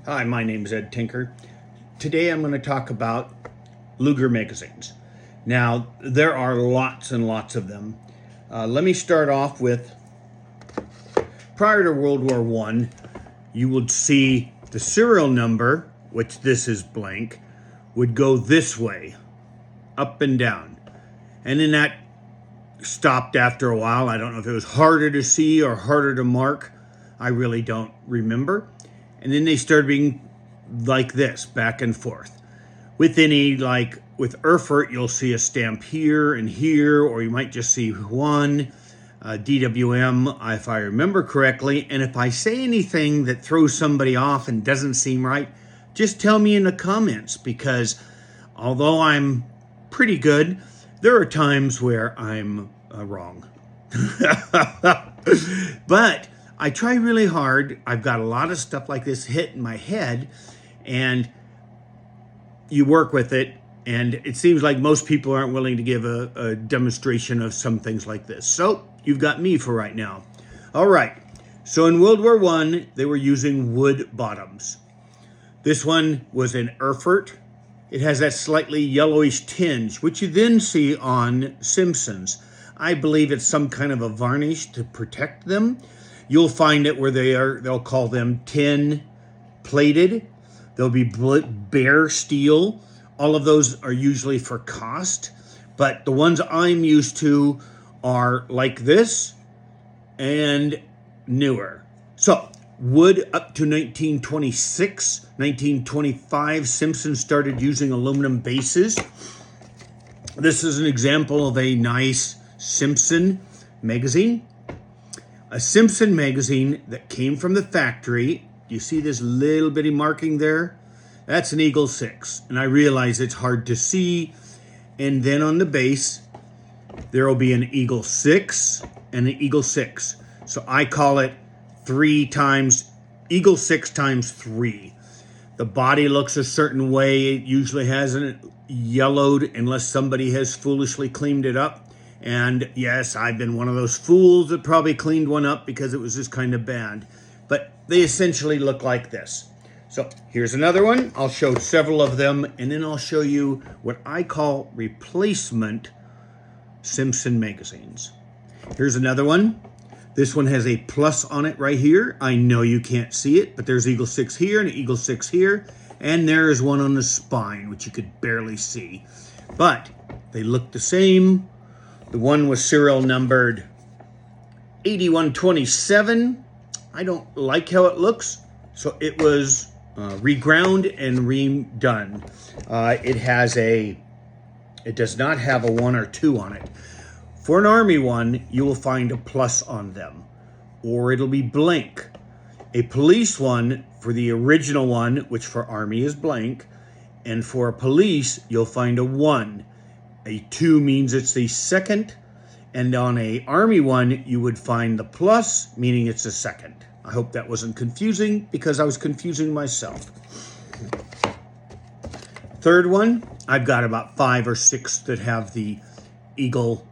Hi, my name is Ed Tinker. Today I'm going to talk about Luger Magazines. Now, there are lots and lots of them. Let me start off with, prior to World War I, you would see the serial number, which this is blank, would go this way, up and down. And then that stopped after a while. I don't know if it was harder to see or harder to mark. I really don't remember. And then they started being like this, back and forth. With Erfurt, you'll see a stamp here and here, or you might just see one. DWM, if I remember correctly. And if I say anything that throws somebody off and doesn't seem right, just tell me in the comments, because although I'm pretty good, there are times where I'm wrong. But I try really hard. I've got a lot of stuff like this hit in my head, and you work with it, and it seems like most people aren't willing to give a demonstration of some things like this. So you've got me for right now. All right. So in World War I, they were using wood bottoms. This one was in Erfurt. It has that slightly yellowish tinge, which you then see on Simpsons. I believe it's some kind of a varnish to protect them. You'll find it where they'll call them tin plated. They'll be bare steel. All of those are usually for cost, but the ones I'm used to are like this and newer. So wood up to 1926, 1925, Simpson started using aluminum bases. This is an example of a nice Simpson magazine. A Simpson magazine that came from the factory. You see this little bitty marking there? That's an Eagle 6. And I realize it's hard to see. And then on the base, there will be an Eagle 6 and an Eagle 6. So I call it Eagle 6 times 3. The body looks a certain way. It usually hasn't yellowed unless somebody has foolishly cleaned it up. And yes, I've been one of those fools that probably cleaned one up because it was just kind of bad. But they essentially look like this. So here's another one. I'll show several of them, and then I'll show you what I call replacement Simpson magazines. Here's another one. This one has a plus on it right here. I know you can't see it, but there's Eagle 6 here and Eagle 6 here. And there is one on the spine, which you could barely see. But they look the same. The one was serial numbered 8127. I don't like how it looks, so it was reground and redone. It does not have a 1 or 2 on it. For an Army one, you will find a plus on them, or it'll be blank. A police one, for the original one, which for Army is blank, and for a police, you'll find a 1. A 2 means it's the second, and on a Army one, you would find the plus, meaning it's a second. I hope that wasn't confusing, because I was confusing myself. Third one, I've got about 5 or 6 that have the eagle,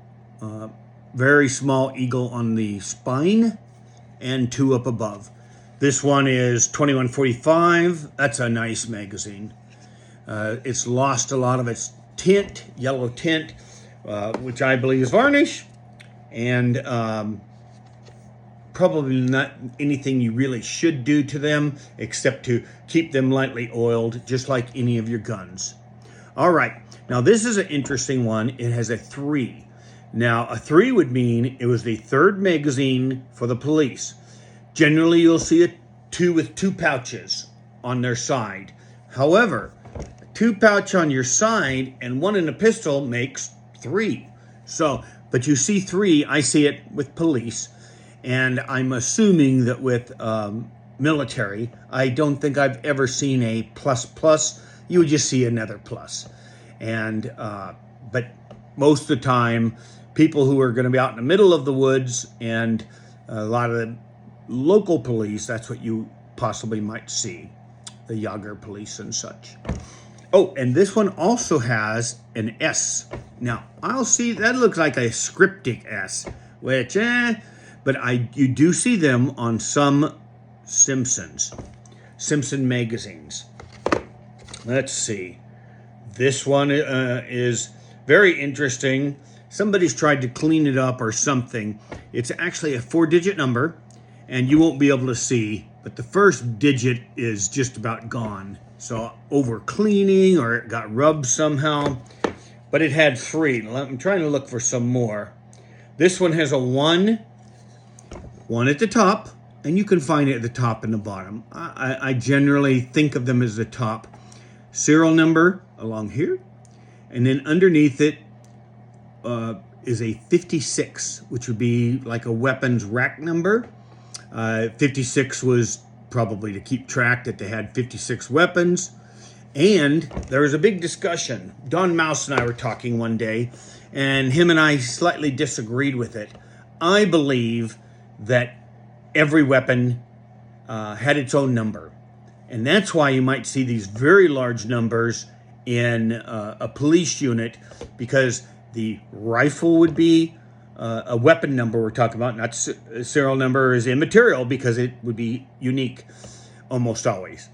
very small eagle on the spine, and 2 up above. This one is 2145. That's a nice magazine. It's lost a lot of its tint, yellow tint, which I believe is varnish, and probably not anything you really should do to them except to keep them lightly oiled, just like any of your guns. All right, now this is an interesting one. It has a 3. Now a 3 would mean it was the 3rd magazine for the police. Generally you'll see a 2 with 2 pouches on their side. However, 2 pouch on your side and 1 in a pistol makes 3. So, but you see 3, I see it with police, and I'm assuming that with military, I don't think I've ever seen a plus. You would just see another plus. And but most of the time, people who are going to be out in the middle of the woods and a lot of the local police, that's what you possibly might see, the Yager police and such. Oh, and this one also has an S. Now, I'll see, that looks like a scriptic S, which, but you do see them on some Simpsons. Simson Magazines. Let's see. This one is very interesting. Somebody's tried to clean it up or something. It's actually a 4-digit number, and you won't be able to see, but the first digit is just about gone. So over cleaning, or it got rubbed somehow, but it had 3. I'm trying to look for some more. This one has a 1 at the top, and you can find it at the top and the bottom. I generally think of them as the top. Serial number along here, and then underneath it is a 56, which would be like a weapons rack number. 56 was probably to keep track that they had 56 weapons. And there was a big discussion. Don Mouse and I were talking one day, and him and I slightly disagreed with it. I believe that every weapon had its own number. And that's why you might see these very large numbers in a police unit, because the rifle would be a weapon number we're talking about, not serial number is immaterial because it would be unique almost always.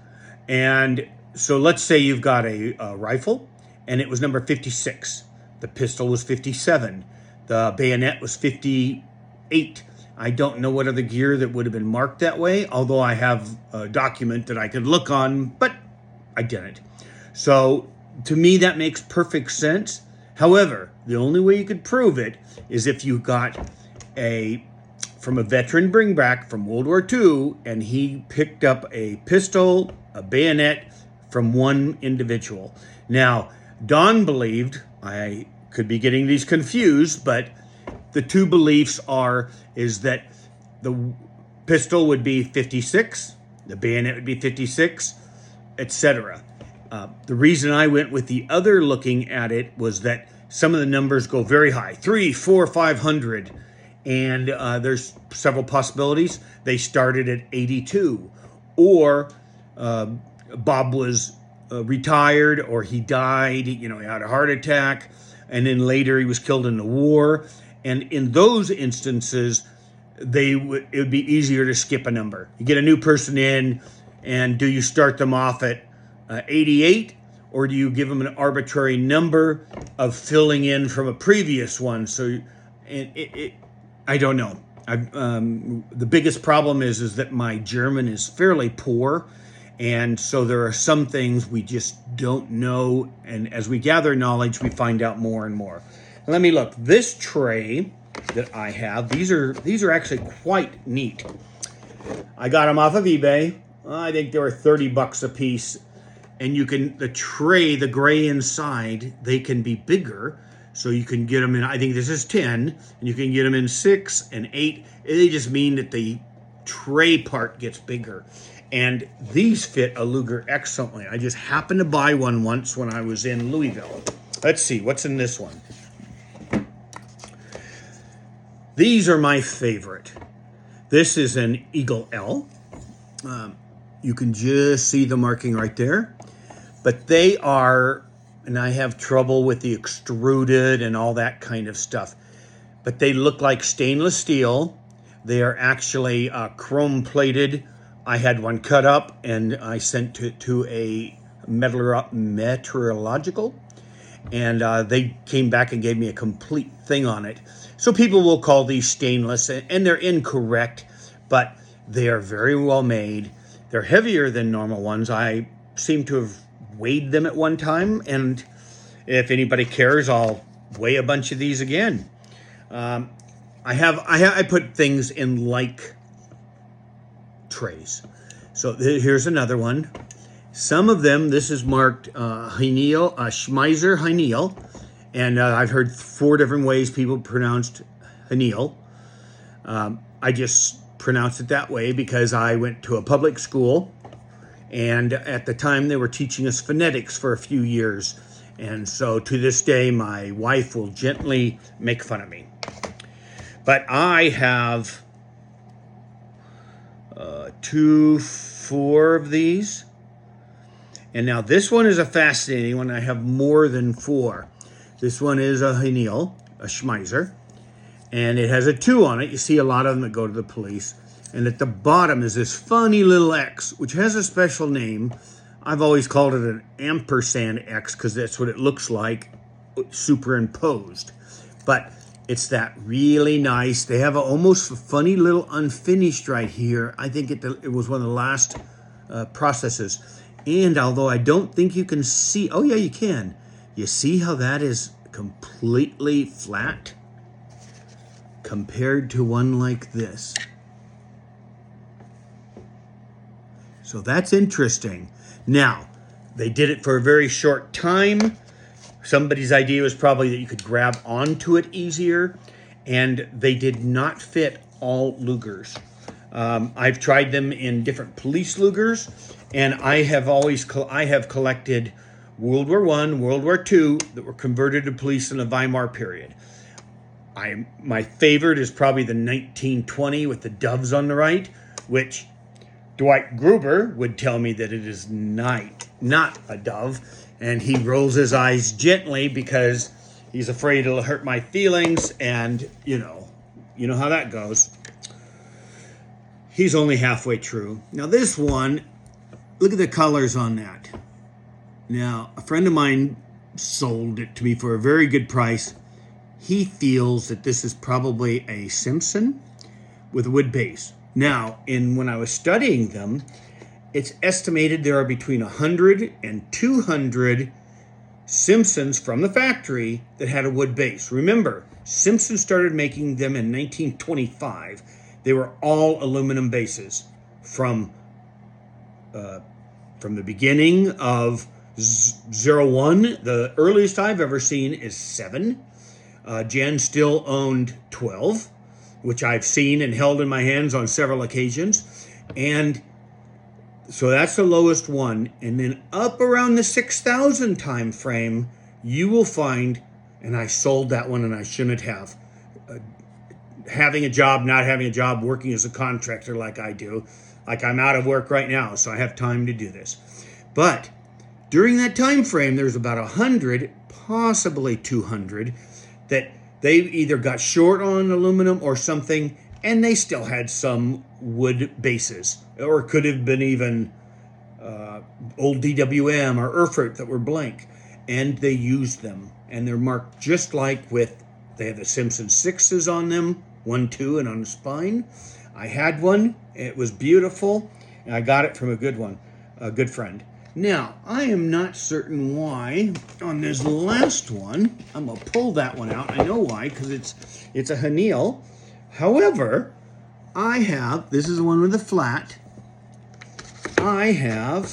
And so let's say you've got a rifle and it was number 56. The pistol was 57. The bayonet was 58. I don't know what other gear that would have been marked that way, although I have a document that I could look on, but I didn't. So to me, that makes perfect sense. However, the only way you could prove it is if you got from a veteran bringback from World War II, and he picked up a pistol, a bayonet from one individual. Now, Don believed, I could be getting these confused, but the two beliefs is that the pistol would be 56, the bayonet would be 56, etc. The reason I went with the other looking at it was that some of the numbers go very high, 300, 400, 500, and there's several possibilities. They started at 82, or Bob was retired, or he died, he had a heart attack, and then later he was killed in the war. And in those instances, it would be easier to skip a number. You get a new person in, and do you start them off at 88, or do you give them an arbitrary number of filling in from a previous one? So I don't know. The biggest problem is that my German is fairly poor, and so there are some things we just don't know, and as we gather knowledge, we find out more and more. Let me look. This tray that I have, these are actually quite neat. I got them off of eBay. I think they were $30 a piece. And the tray, the gray inside, they can be bigger. So you can get them in, I think this is 10, and you can get them in 6 and 8. They just mean that the tray part gets bigger. And these fit a Luger excellently. I just happened to buy one once when I was in Louisville. Let's see, what's in this one? These are my favorite. This is an Eagle L. You can just see the marking right there. But they are, and I have trouble with the extruded and all that kind of stuff, but they look like stainless steel. They are actually chrome plated. I had one cut up and I sent it to a meteorological, and they came back and gave me a complete thing on it. So people will call these stainless, and they're incorrect, but they are very well made. They're heavier than normal ones. I seem to have weighed them at one time, and if anybody cares, I'll weigh a bunch of these again. I put things in like trays. So here's another one. Some of them, this is marked Haenel, Schmeiser Haenel, and I've heard 4 different ways people pronounced Haenel. I just pronounce it that way because I went to a public school, and at the time they were teaching us phonetics for a few years, and so to this day my wife will gently make fun of me. But I have 4 of these, and now this one is a fascinating one. I have more than 4. This one is a Haenel, a Schmeiser, and it has a 2 on it. You see a lot of them that go to the police. And at the bottom is this funny little X, which has a special name. I've always called it an ampersand X because that's what it looks like superimposed. But it's that really nice. They have a almost funny little unfinished right here. I think it was one of the last processes. And although I don't think you can see, oh yeah, you can. You see how that is completely flat compared to one like this. So that's interesting. Now, they did it for a very short time. Somebody's idea was probably that you could grab onto it easier, and they did not fit all Lugers. I've tried them in different police Lugers, and I have collected World War I, World War II that were converted to police in the Weimar period. My favorite is probably the 1920 with the doves on the right, which Dwight Gruber would tell me that it is not a dove, and he rolls his eyes gently because he's afraid it'll hurt my feelings, and you know how that goes. He's only halfway true. Now this one, look at the colors on that. Now, a friend of mine sold it to me for a very good price. He feels that this is probably a Simson with a wood base. Now, when I was studying them, it's estimated there are between 100 and 200 Simpsons from the factory that had a wood base. Remember, Simpson started making them in 1925. They were all aluminum bases from the beginning of 01. The earliest I've ever seen is 7. Jen still owned 12, which I've seen and held in my hands on several occasions. And so that's the lowest one. And then up around the 6,000 time frame, you will find, and I sold that one and I shouldn't have, having a job, not having a job, working as a contractor like I do. Like I'm out of work right now, so I have time to do this. But during that time frame, there's about 100, possibly 200, that they either got short on aluminum or something, and they still had some wood bases, or it could have been even old DWM or Erfurt that were blank, and they used them, and they're marked just like they have the Simpson 6s on them, 1, 2, and on the spine. I had one, it was beautiful, and I got it from a good friend. Now, I am not certain why on this last one, I'm going to pull that one out. I know why, because it's a Haenel. However, this is the one with the flat. I have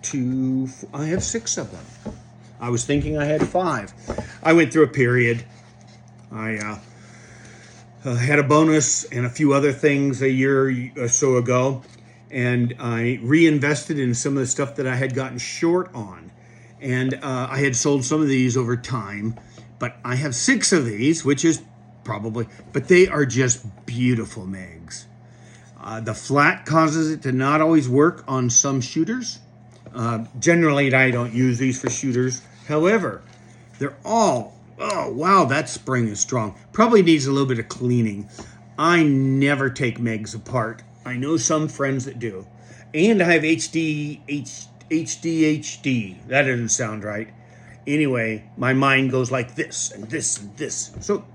6 of them. I was thinking I had 5. I went through a period. I had a bonus and a few other things a year or so ago, and I reinvested in some of the stuff that I had gotten short on. And I had sold some of these over time, but I have 6 of these, which is but they are just beautiful mags. The flat causes it to not always work on some shooters. Generally, I don't use these for shooters. However, they're all, oh wow, that spring is strong. Probably needs a little bit of cleaning. I never take mags apart. I know some friends that do. And I have HD. That doesn't sound right. Anyway, my mind goes like this and this and this. So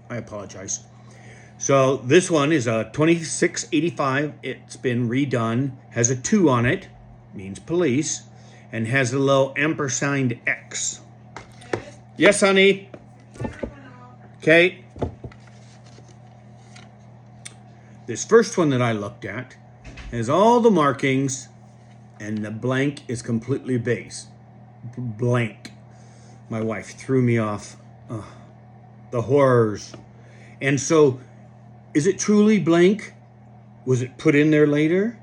I apologize. So this one is a 2685. It's been redone. Has a 2 on it. Means police. And has a little ampersand X. Yes, honey. Okay. This first one that I looked at has all the markings, and the blank is completely base. Blank. My wife threw me off. The horrors. And so, is it truly blank? Was it put in there later?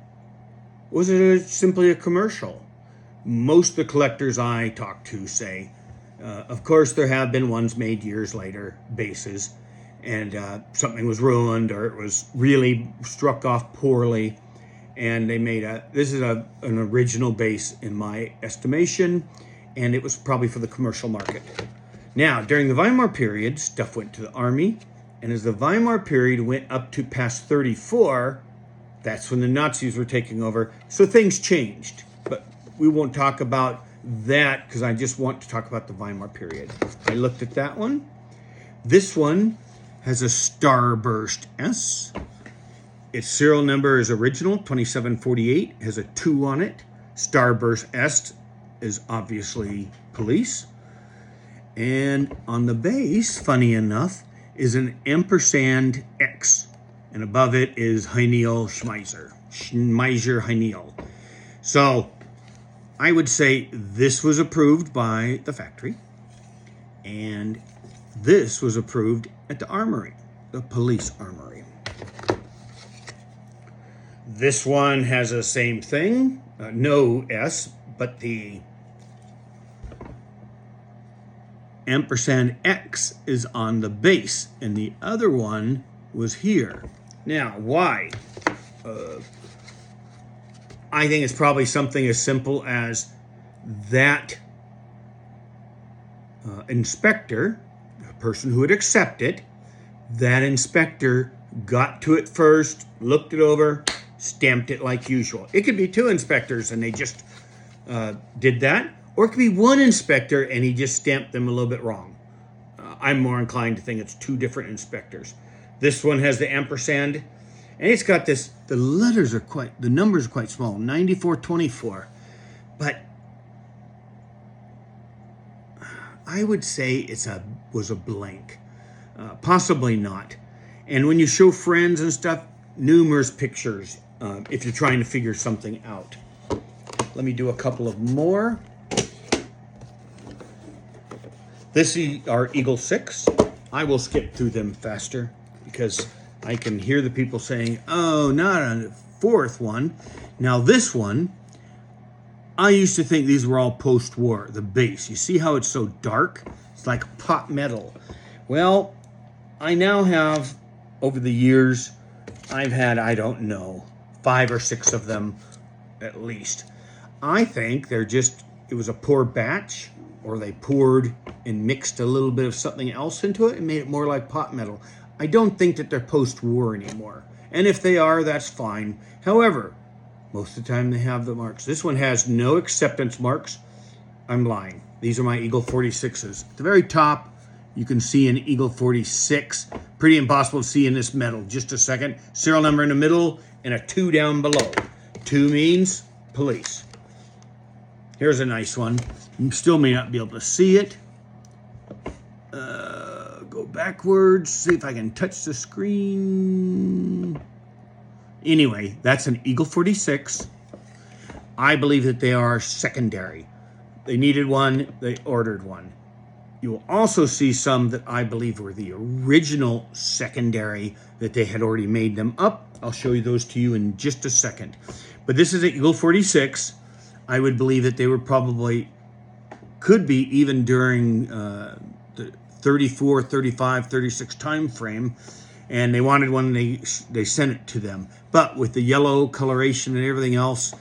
Was it simply a commercial? Most of the collectors I talk to say, of course there have been ones made years later, bases, and something was ruined or it was really struck off poorly, and they made this is an original base in my estimation, and it was probably for the commercial market. Now, during the Weimar period, stuff went to the army, and as the Weimar period went up to past 34, That's when the Nazis were taking over. So things changed. But we won't talk about that because I just want to talk about the Weimar period. I looked at that one. This one has a Starburst S. Its serial number is original, 2748, has a 2 on it. Starburst S is obviously police. And on the base, funny enough, is an ampersand X. And above it is Haenel Schmeiser. Schmeiser Haenel. So I would say this was approved by the factory. And this was approved at the armory, the police armory. This one has the same thing, no S, but the ampersand X is on the base, and the other one was here. Now, why? I think it's probably something as simple as that inspector, the person who would accept it, that inspector got to it first, looked it over, stamped it like usual. It could be 2 inspectors and they just did that, or it could be 1 inspector and he just stamped them a little bit wrong. I'm more inclined to think it's 2 different inspectors. This one has the ampersand, and it's got this, the numbers are quite small, 9424. But I would say was a blank. Possibly not. And when you show friends and stuff, numerous pictures if you're trying to figure something out. Let me do a couple of more. This is our Eagle 6. I will skip through them faster because I can hear the people saying, oh, not a 4th one. Now this one, I used to think these were all post-war, the base. You see how it's so dark? It's like pot metal. Well, I now have, over the years, I've had, I don't know, 5 or 6 of them at least. I think it was a poor batch, or they poured and mixed a little bit of something else into it and made it more like pot metal. I don't think that they're post-war anymore. And if they are, that's fine. However, most of the time they have the marks. This one has no acceptance marks. I'm lying. These are my Eagle 46s. At the very top, you can see an Eagle 46. Pretty impossible to see in this metal. Just a second. Serial number in the middle and a 2 down below. 2 means police. Here's a nice one. You still may not be able to see it. Go backwards. See if I can touch the screen. Anyway, that's an Eagle 46. I believe that they are secondary. They needed one. They ordered one. You will also see some that I believe were the original secondary that they had already made them up. I'll show you those to you in just a second. But this is an Eagle 46. I would believe that they were probably, could be even during the 34, 35, 36 time frame. And they wanted one, they sent it to them. But with the yellow coloration and everything else,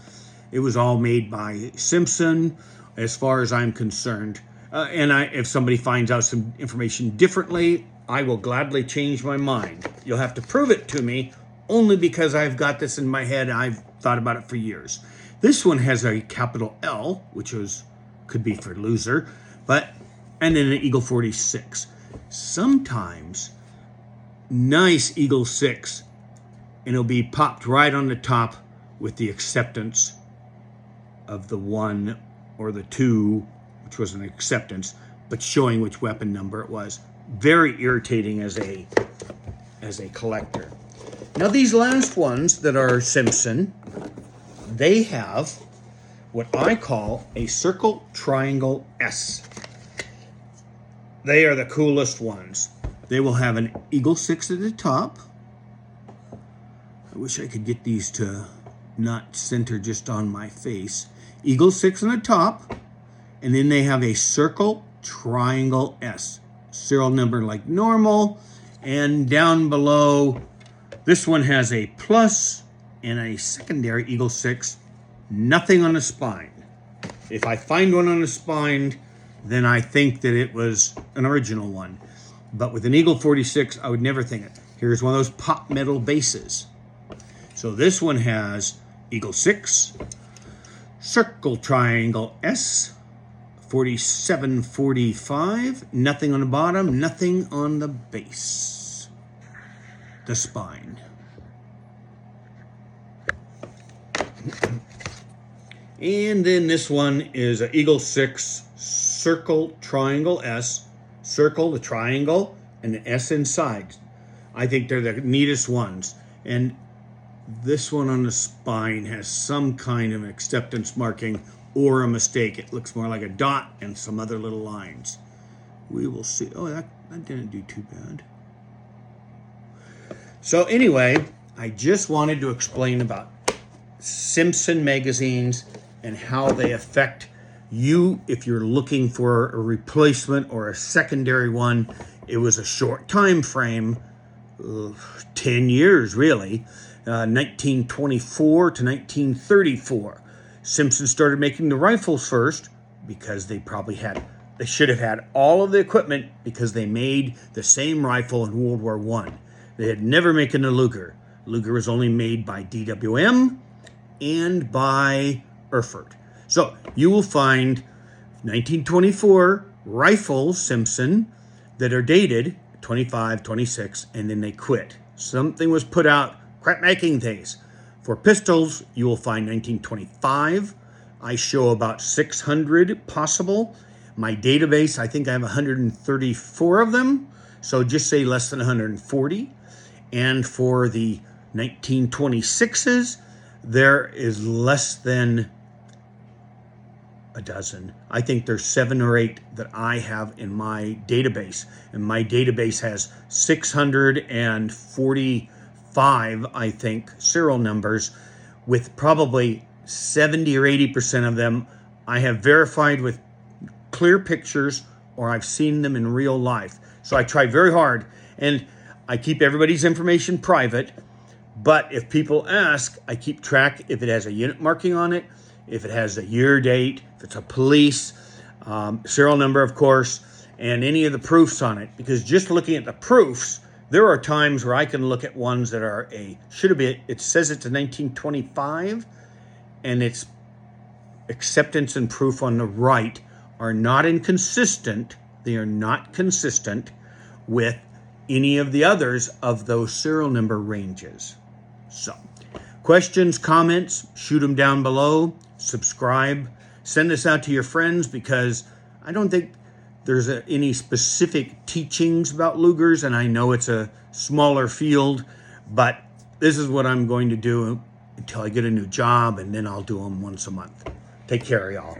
it was all made by Simson, as far as I'm concerned. If somebody finds out some information differently, I will gladly change my mind. You'll have to prove it to me, only because I've got this in my head. I've thought about it for years. This one has a capital L, which could be for loser, and then an Eagle 46. Sometimes, nice Eagle 6, and it'll be popped right on the top with the acceptance of the 1 or the 2, which was an acceptance, but showing which weapon number it was. Very irritating as a collector. Now these last ones that are Simson, they have what I call a circle triangle S. They are the coolest ones. They will have an Eagle 6 at the top. I wish I could get these to not center just on my face. Eagle 6 on the top, and then they have a circle triangle S. Serial number like normal, and down below, this one has a plus and a secondary Eagle 6, nothing on the spine. If I find one on the spine, then I think that it was an original one. But with an Eagle 46, I would never think it. Here's one of those pop metal bases. So So this one has Eagle 6, Circle Triangle S, 4745, nothing on the bottom, nothing on the base, the spine. And then this one is an Eagle 6, Circle Triangle S, circle, the triangle, and the S inside. I think they're the neatest ones. And this one on the spine has some kind of acceptance marking or a mistake. It looks more like a dot and some other little lines. We will see. Oh, that didn't do too bad. So anyway, I just wanted to explain about Simson magazines and how they affect you if you're looking for a replacement or a secondary one. It was a short time frame, 10 years really, 1924 to 1934. Simpson started making the rifles first because they should have had all of the equipment because they made the same rifle in World War I. They had never making a Luger. Luger was only made by DWM and by Erfurt. So you will find 1924 rifles, Simpson, that are dated 25, 26, and then they quit. Something was put out, crap making things. For pistols, you will find 1925. I show about 600 possible. My database, I think I have 134 of them. So just say less than 140. And for the 1926s, there is less than a dozen. I think there's 7 or 8 that I have in my database. And my database has 645, I think, serial numbers, with probably 70 or 80% of them I have verified with clear pictures or I've seen them in real life. So I try very hard, and I keep everybody's information private. But if people ask, I keep track if it has a unit marking on it, if it has a year date, if it's a police, serial number, of course, and any of the proofs on it. Because just looking at the proofs, there are times where I can look at ones that are it says it's a 1925, and its acceptance and proof on the right are not inconsistent. They are not consistent with any of the others of those serial number ranges. So, questions, comments, shoot them down below. Subscribe. Send this out to your friends, because I don't think there's any specific teachings about Lugers, and I know it's a smaller field, but this is what I'm going to do until I get a new job, and then I'll do them once a month. Take care, y'all.